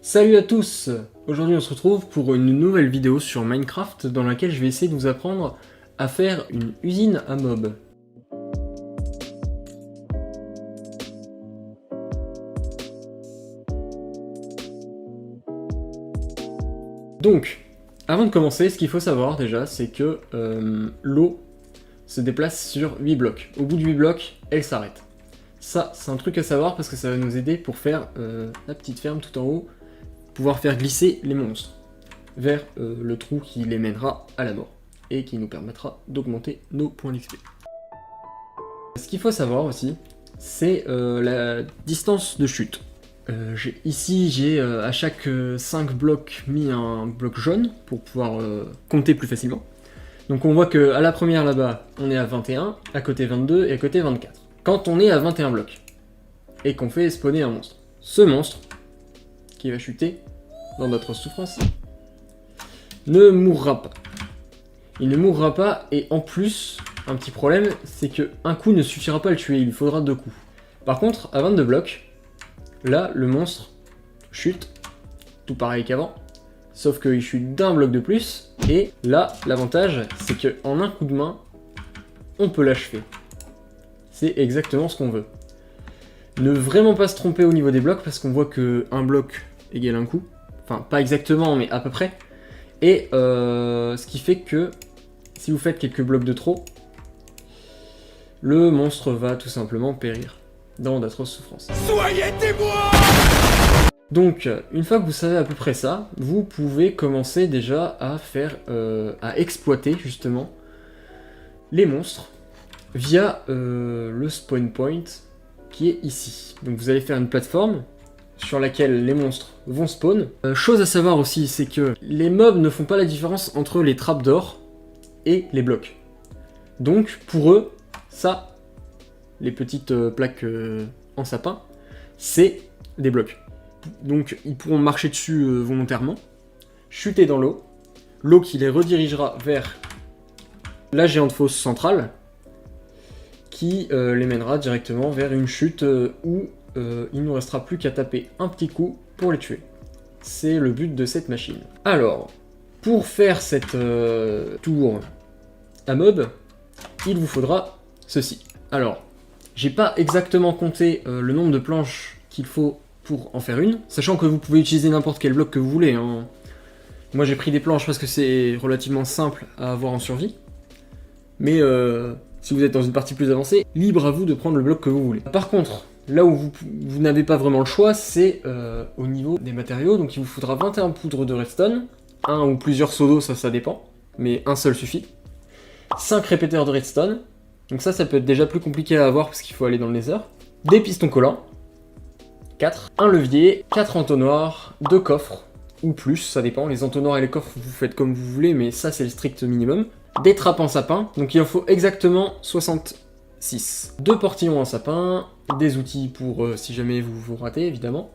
Salut à tous! Aujourd'hui on se retrouve pour une nouvelle vidéo sur Minecraft dans laquelle je vais essayer de vous apprendre à faire une usine à mobs. Donc, avant de commencer, ce qu'il faut savoir déjà, c'est que l'eau se déplace sur 8 blocs. Au bout de 8 blocs, elle s'arrête. Ça, c'est un truc à savoir parce que ça va nous aider pour faire la petite ferme tout en haut, pouvoir faire glisser les monstres vers le trou qui les mènera à la mort et qui nous permettra d'augmenter nos points d'XP. Ce qu'il faut savoir aussi, c'est la distance de chute. Ici, j'ai à chaque 5 blocs mis un bloc jaune pour pouvoir compter plus facilement. Donc on voit qu'à la première là-bas, on est à 21, à côté 22 et à côté 24. Quand on est à 21 blocs et qu'on fait spawner un monstre, ce monstre qui va chuter dans notre souffrance ne mourra pas. Il ne mourra pas et en plus, un petit problème, c'est que un coup ne suffira pas à le tuer, il lui faudra 2 coups. Par contre, à 22 blocs, là, le monstre chute, tout pareil qu'avant, sauf qu'il chute d'un bloc de plus, et là, l'avantage, c'est qu'en un coup de main, on peut l'achever. C'est exactement ce qu'on veut. Ne vraiment pas se tromper au niveau des blocs, parce qu'on voit que un bloc égale un coup. Enfin, pas exactement, mais à peu près. Et ce qui fait que, si vous faites quelques blocs de trop, le monstre va tout simplement périr dans d'atroces souffrances. Soyez témoins! Donc, une fois que vous savez à peu près ça, vous pouvez commencer déjà à faire, à exploiter justement les monstres via le spawn point qui est ici. Donc vous allez faire une plateforme sur laquelle les monstres vont spawn. Chose à savoir aussi, c'est que les mobs ne font pas la différence entre les trappes d'or et les blocs. Donc pour eux, ça, les petites plaques en sapin, c'est des blocs. Donc ils pourront marcher dessus volontairement, chuter dans l'eau, l'eau qui les redirigera vers la géante fosse centrale, qui les mènera directement vers une chute où il ne nous restera plus qu'à taper un petit coup pour les tuer. C'est le but de cette machine. Alors, pour faire cette tour à mob, il vous faudra ceci. Alors, j'ai pas exactement compté le nombre de planches qu'il faut pour en faire une, sachant que vous pouvez utiliser n'importe quel bloc que vous voulez, hein. Moi j'ai pris des planches parce que c'est relativement simple à avoir en survie, mais si vous êtes dans une partie plus avancée, libre à vous de prendre le bloc que vous voulez. Par contre, là où vous n'avez pas vraiment le choix, c'est au niveau des matériaux. Donc il vous faudra 21 poudres de redstone, un ou plusieurs seaux d'eau, ça dépend, mais un seul suffit. 5 répéteurs de redstone, donc ça peut être déjà plus compliqué à avoir parce qu'il faut aller dans le nether. Des pistons collants, 4, un levier, 4 entonnoirs, 2 coffres, ou plus, ça dépend. Les entonnoirs et les coffres, vous faites comme vous voulez, mais ça c'est le strict minimum. Des trappes en sapin, donc il en faut exactement 66. 2 portillons en sapin, des outils pour si jamais vous ratez évidemment.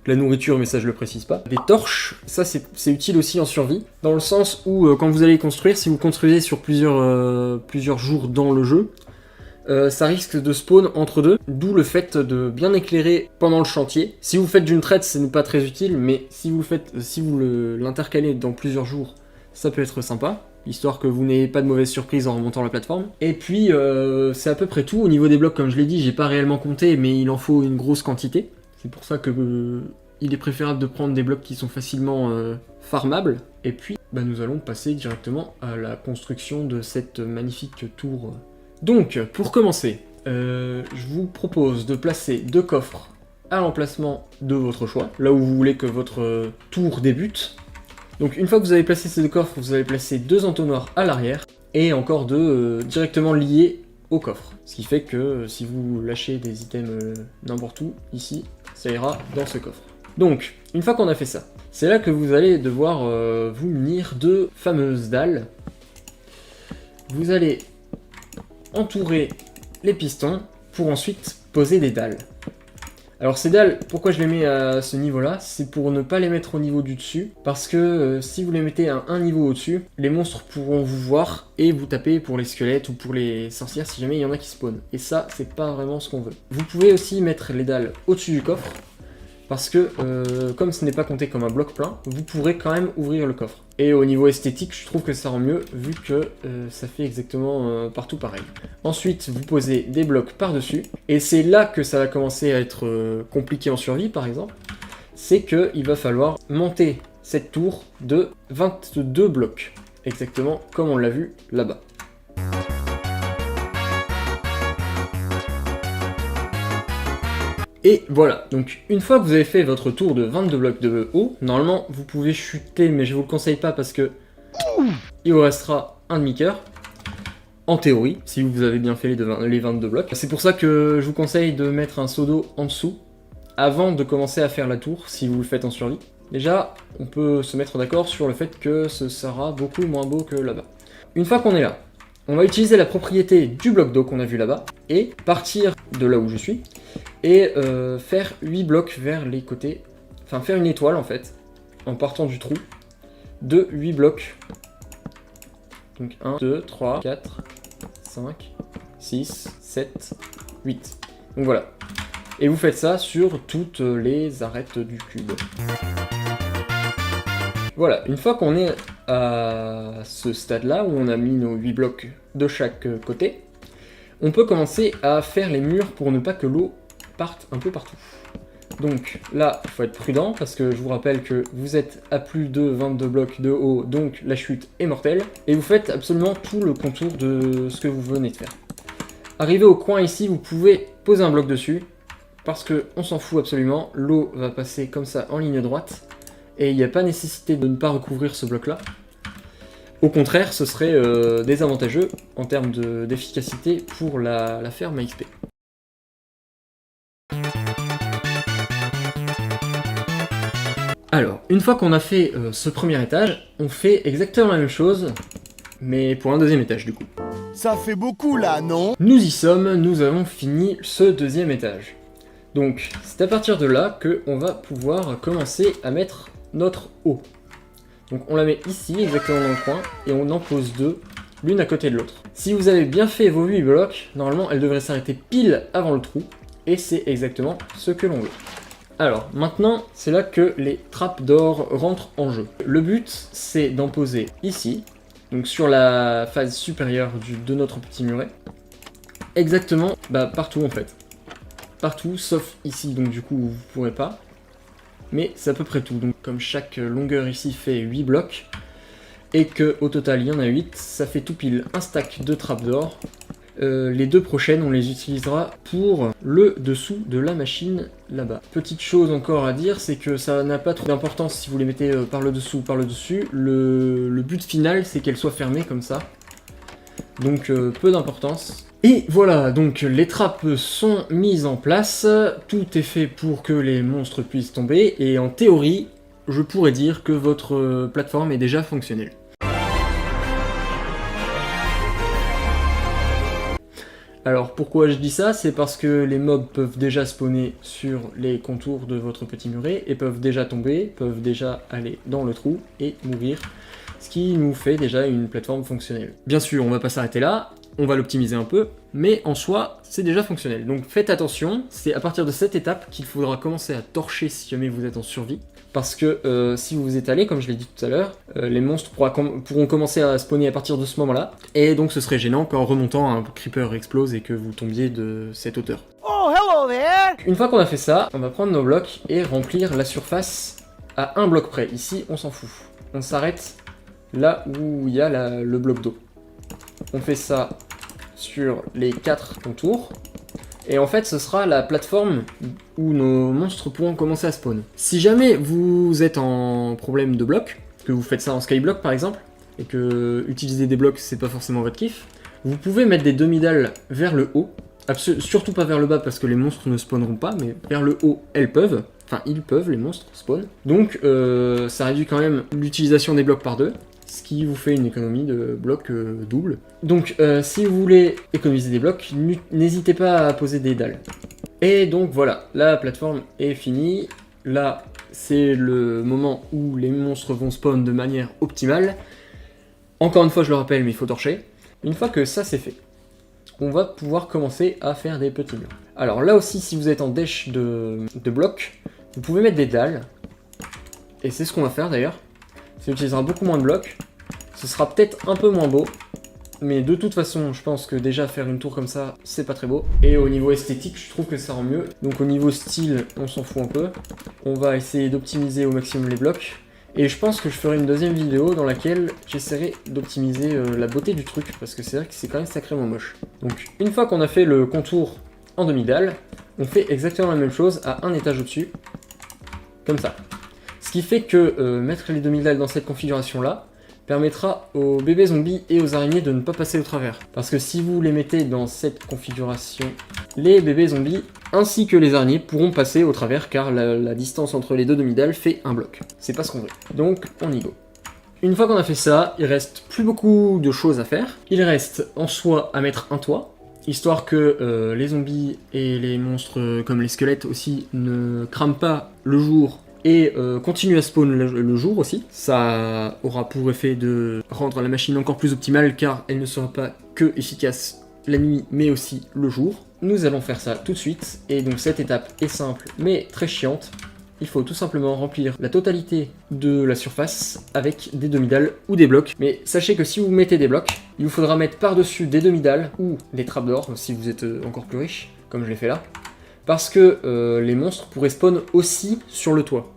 De la nourriture, mais ça je le précise pas. Des torches, ça c'est utile aussi en survie, dans le sens où quand vous allez construire, si vous construisez sur plusieurs jours dans le jeu, ça risque de spawn entre deux, d'où le fait de bien éclairer pendant le chantier. Si vous faites d'une traite, ce n'est pas très utile, mais si vous l'intercalez dans plusieurs jours, ça peut être sympa, histoire que vous n'ayez pas de mauvaises surprises en remontant la plateforme. Et puis, c'est à peu près tout. Au niveau des blocs, comme je l'ai dit, j'ai pas réellement compté, mais il en faut une grosse quantité. C'est pour ça que il est préférable de prendre des blocs qui sont facilement farmables. Et puis, nous allons passer directement à la construction de cette magnifique tour. Donc, pour commencer, je vous propose de placer 2 coffres à l'emplacement de votre choix, là où vous voulez que votre tour débute. Donc une fois que vous avez placé ces 2 coffres, vous allez placer 2 entonnoirs à l'arrière, et encore 2 directement liés au coffre. Ce qui fait que si vous lâchez des items n'importe où, ici, ça ira dans ce coffre. Donc, une fois qu'on a fait ça, c'est là que vous allez devoir vous munir de fameuses dalles. Vous allez entourer les pistons pour ensuite poser des dalles. Alors ces dalles, pourquoi je les mets à ce niveau-là? C'est pour ne pas les mettre au niveau du dessus, parce que si vous les mettez à un niveau au-dessus, les monstres pourront vous voir et vous taper pour les squelettes ou pour les sorcières si jamais il y en a qui spawnent. Et ça, c'est pas vraiment ce qu'on veut. Vous pouvez aussi mettre les dalles au-dessus du coffre, parce que comme ce n'est pas compté comme un bloc plein, vous pourrez quand même ouvrir le coffre. Et au niveau esthétique, je trouve que ça rend mieux, vu que ça fait exactement partout pareil. Ensuite, vous posez des blocs par-dessus, et c'est là que ça va commencer à être compliqué en survie, par exemple. C'est qu'il va falloir monter cette tour de 22 blocs, exactement comme on l'a vu là-bas. Et voilà, donc une fois que vous avez fait votre tour de 22 blocs de haut, normalement vous pouvez chuter, mais je vous le conseille pas parce que il vous restera un demi-cœur, en théorie, si vous avez bien fait les 22 blocs. C'est pour ça que je vous conseille de mettre un seau d'eau en dessous, avant de commencer à faire la tour, si vous le faites en survie. Déjà, on peut se mettre d'accord sur le fait que ce sera beaucoup moins beau que là-bas. Une fois qu'on est là, on va utiliser la propriété du bloc d'eau qu'on a vu là-bas, et partir de là où je suis, et faire 8 blocs vers les côtés, enfin faire une étoile en fait, en partant du trou, de 8 blocs. Donc 1, 2, 3, 4, 5, 6, 7, 8. Donc voilà. Et vous faites ça sur toutes les arêtes du cube. Voilà, une fois qu'on est à ce stade-là, où on a mis nos 8 blocs de chaque côté, on peut commencer à faire les murs pour ne pas que l'eau parte un peu partout. Donc là, il faut être prudent, parce que je vous rappelle que vous êtes à plus de 22 blocs de haut, donc la chute est mortelle, et vous faites absolument tout le contour de ce que vous venez de faire. Arrivé au coin ici, vous pouvez poser un bloc dessus, parce que on s'en fout absolument, l'eau va passer comme ça en ligne droite, et il n'y a pas nécessité de ne pas recouvrir ce bloc-là. Au contraire, ce serait désavantageux en termes d'efficacité pour la ferme à XP. Alors, une fois qu'on a fait ce premier étage, on fait exactement la même chose, mais pour un deuxième étage du coup. Ça fait beaucoup là, non? Nous y sommes, nous avons fini ce deuxième étage. Donc, c'est à partir de là qu'on va pouvoir commencer à mettre notre eau. Donc on la met ici, exactement dans le coin, et on en pose deux, l'une à côté de l'autre. Si vous avez bien fait vos 8 blocs, normalement elle devrait s'arrêter pile avant le trou, et c'est exactement ce que l'on veut. Alors, maintenant, c'est là que les trappes d'or rentrent en jeu. Le but, c'est d'en poser ici, donc sur la face supérieure de notre petit muret, exactement, partout en fait. Partout, sauf ici, donc du coup, vous pourrez pas. Mais c'est à peu près tout, donc comme chaque longueur ici fait 8 blocs, et que au total il y en a 8, ça fait tout pile un stack de trappes d'or. Les deux prochaines, on les utilisera pour le dessous de la machine là-bas. Petite chose encore à dire, c'est que ça n'a pas trop d'importance si vous les mettez par le dessous ou par le dessus. Le but final, c'est qu'elles soient fermées comme ça. Donc peu d'importance. Et voilà, donc les trappes sont mises en place, tout est fait pour que les monstres puissent tomber, et en théorie, je pourrais dire que votre plateforme est déjà fonctionnelle. Alors pourquoi je dis ça? C'est parce que les mobs peuvent déjà spawner sur les contours de votre petit muret, et peuvent déjà tomber, peuvent déjà aller dans le trou et mourir, ce qui nous fait déjà une plateforme fonctionnelle. Bien sûr, on va pas s'arrêter là, on va l'optimiser un peu, mais en soi, c'est déjà fonctionnel. Donc faites attention, c'est à partir de cette étape qu'il faudra commencer à torcher si jamais vous êtes en survie. Parce que si vous vous étalez, comme je l'ai dit tout à l'heure, les monstres pourront commencer à spawner à partir de ce moment-là. Et donc ce serait gênant qu'en remontant, un creeper explose et que vous tombiez de cette hauteur. Oh, hello there! Une fois qu'on a fait ça, on va prendre nos blocs et remplir la surface à un bloc près. Ici, on s'en fout. On s'arrête là où il y a le bloc d'eau. On fait ça sur les 4 contours. Et en fait, ce sera la plateforme où nos monstres pourront commencer à spawn. Si jamais vous êtes en problème de bloc, que vous faites ça en skyblock par exemple, et que utiliser des blocs c'est pas forcément votre kiff, vous pouvez mettre des demi-dalles vers le haut, surtout pas vers le bas parce que les monstres ne spawneront pas, mais vers le haut elles peuvent, enfin ils peuvent, les monstres spawn. Donc ça réduit quand même l'utilisation des blocs par 2. Ce qui vous fait une économie de blocs double. Donc si vous voulez économiser des blocs, n'hésitez pas à poser des dalles. Et donc voilà, la plateforme est finie. Là, c'est le moment où les monstres vont spawn de manière optimale. Encore une fois, je le rappelle, mais il faut torcher. Une fois que ça c'est fait, on va pouvoir commencer à faire des petits murs. Alors là aussi, si vous êtes en dèche de blocs, Vous pouvez mettre des dalles, et c'est ce qu'on va faire d'ailleurs. Ça utilisera beaucoup moins de blocs, ce sera peut-être un peu moins beau, mais de toute façon, je pense que déjà faire une tour comme ça, c'est pas très beau. Et au niveau esthétique, je trouve que ça rend mieux. Donc au niveau style, on s'en fout un peu. On va essayer d'optimiser au maximum les blocs. Et je pense que je ferai une deuxième vidéo dans laquelle j'essaierai d'optimiser la beauté du truc, parce que c'est vrai que c'est quand même sacrément moche. Donc une fois qu'on a fait le contour en demi-dalle, on fait exactement la même chose à un étage au-dessus, comme ça. Ce qui fait que mettre les demi-dalles dans cette configuration-là permettra aux bébés zombies et aux araignées de ne pas passer au travers. Parce que si vous les mettez dans cette configuration, les bébés zombies ainsi que les araignées pourront passer au travers car la distance entre les deux demi-dalles fait un bloc. C'est pas ce qu'on veut. Donc on y go. Une fois qu'on a fait ça, il reste plus beaucoup de choses à faire. Il reste en soi à mettre un toit, histoire que les zombies et les monstres comme les squelettes aussi ne crament pas le jour et continue à spawn le jour aussi. Ça aura pour effet de rendre la machine encore plus optimale car elle ne sera pas que efficace la nuit mais aussi le jour. Nous allons faire ça tout de suite et donc cette étape est simple mais très chiante. Il faut tout simplement remplir la totalité de la surface avec des demi-dalles ou des blocs. Mais sachez que si vous mettez des blocs, il vous faudra mettre par-dessus des demi-dalles ou des trapdoors si vous êtes encore plus riche, comme je l'ai fait là. Parce que les monstres pourraient spawn aussi sur le toit.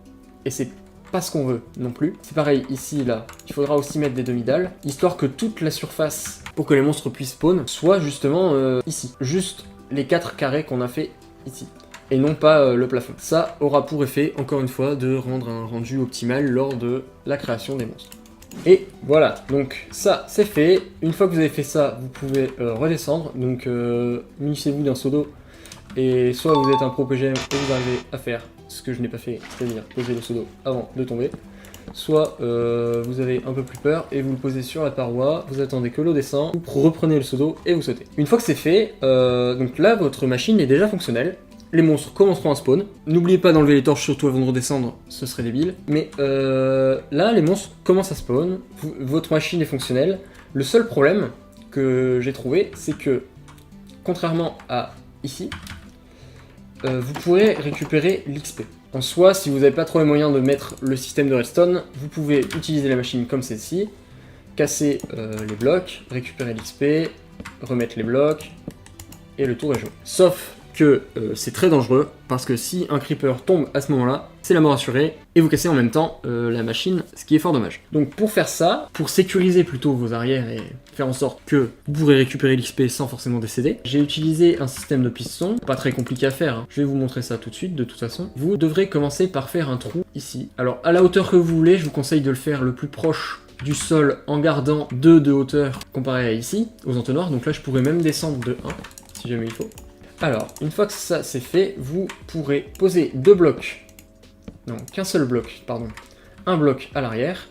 Et c'est pas ce qu'on veut non plus. C'est pareil ici, là, il faudra aussi mettre des demi-dalles, histoire que toute la surface, pour que les monstres puissent spawn, soit justement ici. Juste les 4 carrés qu'on a fait ici. Et non pas le plafond. Ça aura pour effet, encore une fois, de rendre un rendu optimal lors de la création des monstres. Et voilà, donc ça c'est fait. Une fois que vous avez fait ça, vous pouvez redescendre. Donc munissez-vous d'un seau d'eau. Et soit vous êtes un pro PGM et vous arrivez à faire ce que je n'ai pas fait, c'est-à-dire poser le seau d'eau avant de tomber. Soit vous avez un peu plus peur et vous le posez sur la paroi, vous attendez que l'eau descend, vous reprenez le seau d'eau et vous sautez. Une fois que c'est fait, donc là votre machine est déjà fonctionnelle. Les monstres commenceront à spawn. N'oubliez pas d'enlever les torches surtout avant de redescendre, ce serait débile. Mais là, les monstres commencent à spawn, votre machine est fonctionnelle. Le seul problème que j'ai trouvé, c'est que, contrairement à ici, vous pourrez récupérer l'XP. En soi, si vous n'avez pas trop les moyens de mettre le système de redstone, vous pouvez utiliser la machine comme celle-ci, casser les blocs, récupérer l'XP, remettre les blocs, et le tour est joué. Sauf que c'est très dangereux, parce que si un creeper tombe à ce moment-là, c'est la mort assurée, et vous cassez en même temps la machine, ce qui est fort dommage. Donc pour faire ça, pour sécuriser plutôt vos arrières et faire en sorte que vous pourrez récupérer l'XP sans forcément décéder, j'ai utilisé un système de pistons, pas très compliqué à faire, hein. Je vais vous montrer ça tout de suite de toute façon. Vous devrez commencer par faire un trou ici. Alors à la hauteur que vous voulez, je vous conseille de le faire le plus proche du sol en gardant 2 de hauteur comparé à ici, aux entonnoirs, donc là je pourrais même descendre de 1, si jamais il faut. Alors, une fois que ça c'est fait, vous pourrez poser 2 blocs, non, qu'un seul bloc, pardon, un bloc à l'arrière,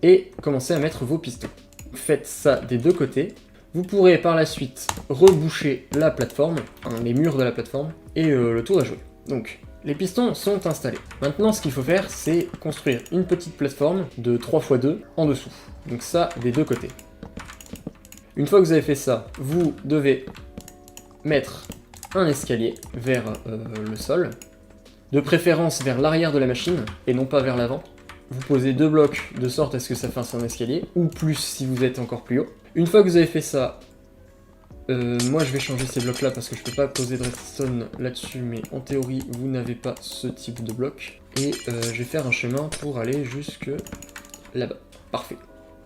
et commencer à mettre vos pistons. Faites ça des deux côtés. Vous pourrez par la suite reboucher la plateforme, les murs de la plateforme, et le tour est joué. Donc, les pistons sont installés. Maintenant, ce qu'il faut faire, c'est construire une petite plateforme de 3 x 2 en dessous. Donc ça, des deux côtés. Une fois que vous avez fait ça, vous devez mettre un escalier vers le sol, de préférence vers l'arrière de la machine et non pas vers l'avant. Vous posez 2 blocs de sorte à ce que ça fasse un escalier, ou plus si vous êtes encore plus haut. Une fois que vous avez fait ça, moi je vais changer ces blocs là parce que je peux pas poser de redstone là-dessus, mais en théorie vous n'avez pas ce type de bloc. Et je vais faire un chemin pour aller jusque là-bas. Parfait.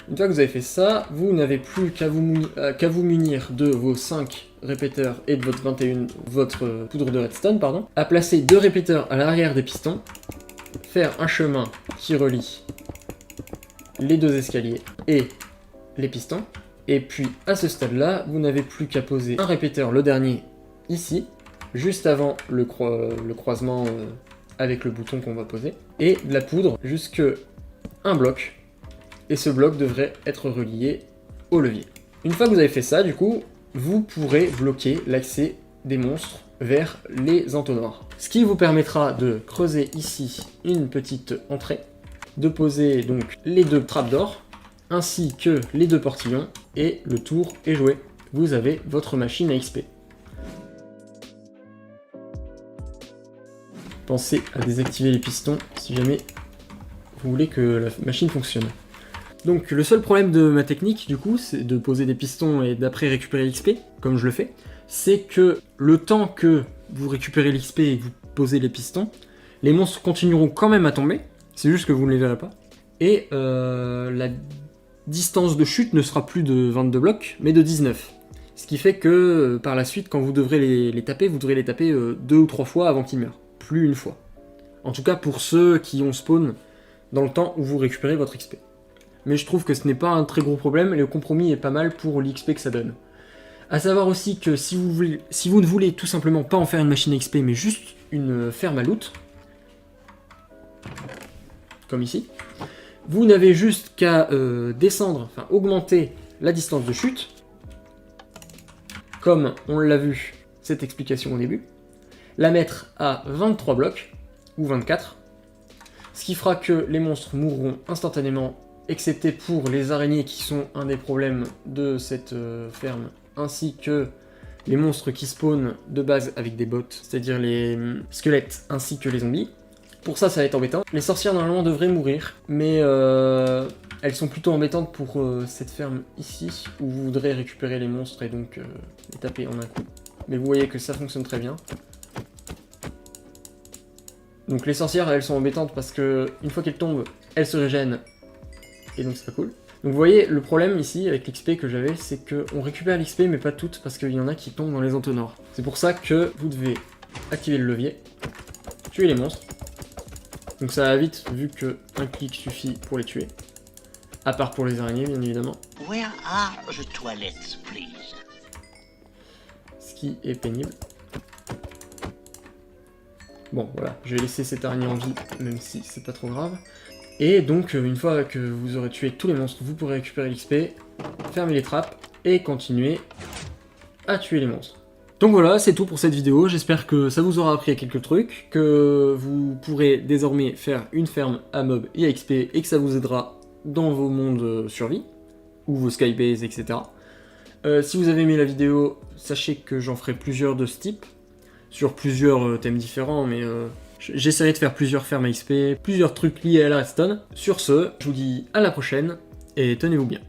Une fois que vous avez fait ça, vous n'avez plus qu'à vous munir de vos 5 répéteurs et de votre poudre de redstone, pardon, à placer 2 répéteurs à l'arrière des pistons, faire un chemin qui relie les 2 escaliers et les pistons, et puis à ce stade-là, vous n'avez plus qu'à poser un répéteur, le dernier, ici, juste avant le croisement avec le bouton qu'on va poser, et de la poudre jusque un bloc. Et ce bloc devrait être relié au levier. Une fois que vous avez fait ça, du coup, vous pourrez bloquer l'accès des monstres vers les entonnoirs. Ce qui vous permettra de creuser ici une petite entrée, de poser donc les 2 trapdoors, ainsi que les 2 portillons, et le tour est joué. Vous avez votre machine à XP. pensez à désactiver les pistons si jamais vous voulez que la machine fonctionne. Donc le seul problème de ma technique, du coup, c'est de poser des pistons et d'après récupérer l'XP, comme je le fais, c'est que le temps que vous récupérez l'XP et que vous posez les pistons, les monstres continueront quand même à tomber, c'est juste que vous ne les verrez pas, et la distance de chute ne sera plus de 22 blocs, mais de 19. Ce qui fait que par la suite, quand vous devrez les taper, vous devrez les taper 2 ou 3 fois avant qu'ils meurent, plus une fois. En tout cas pour ceux qui ont spawn dans le temps où vous récupérez votre XP. Mais je trouve que ce n'est pas un très gros problème, et le compromis est pas mal pour l'XP que ça donne. A savoir aussi que si vous ne voulez tout simplement pas en faire une machine à XP, mais juste une ferme à loot, comme ici, vous n'avez juste qu'à descendre, enfin augmenter la distance de chute, comme on l'a vu, cette explication au début, la mettre à 23 blocs, ou 24, ce qui fera que les monstres mourront instantanément, excepté pour les araignées qui sont un des problèmes de cette ferme, ainsi que les monstres qui spawnent de base avec des bots, c'est-à-dire les squelettes ainsi que les zombies. Pour ça, ça va être embêtant. Les sorcières normalement devraient mourir, mais elles sont plutôt embêtantes pour cette ferme ici, où vous voudrez récupérer les monstres et donc les taper en un coup. Mais vous voyez que ça fonctionne très bien. Donc les sorcières, elles sont embêtantes parce que une fois qu'elles tombent, elles se régènent, et donc c'est pas cool. Donc vous voyez, le problème ici avec l'XP que j'avais, c'est qu'on récupère l'XP mais pas toutes, parce qu'il y en a qui tombent dans les entonnoirs. C'est pour ça que vous devez activer le levier, tuer les monstres. Donc ça va vite, vu que un clic suffit pour les tuer. À part pour les araignées, bien évidemment. Where are the toilets, please? Ce qui est pénible. Bon, voilà, je vais laisser cette araignée en vie, même si c'est pas trop grave. Et donc, une fois que vous aurez tué tous les monstres, vous pourrez récupérer l'XP, fermer les trappes, et continuer à tuer les monstres. Donc voilà, c'est tout pour cette vidéo, j'espère que ça vous aura appris quelques trucs, que vous pourrez désormais faire une ferme à mob et à XP, et que ça vous aidera dans vos mondes survie, ou vos skybases, etc. Si vous avez aimé la vidéo, sachez que j'en ferai plusieurs de ce type, sur plusieurs thèmes différents, mais j'essaierai de faire plusieurs fermes à XP, plusieurs trucs liés à la redstone. Sur ce, je vous dis à la prochaine, et tenez-vous bien.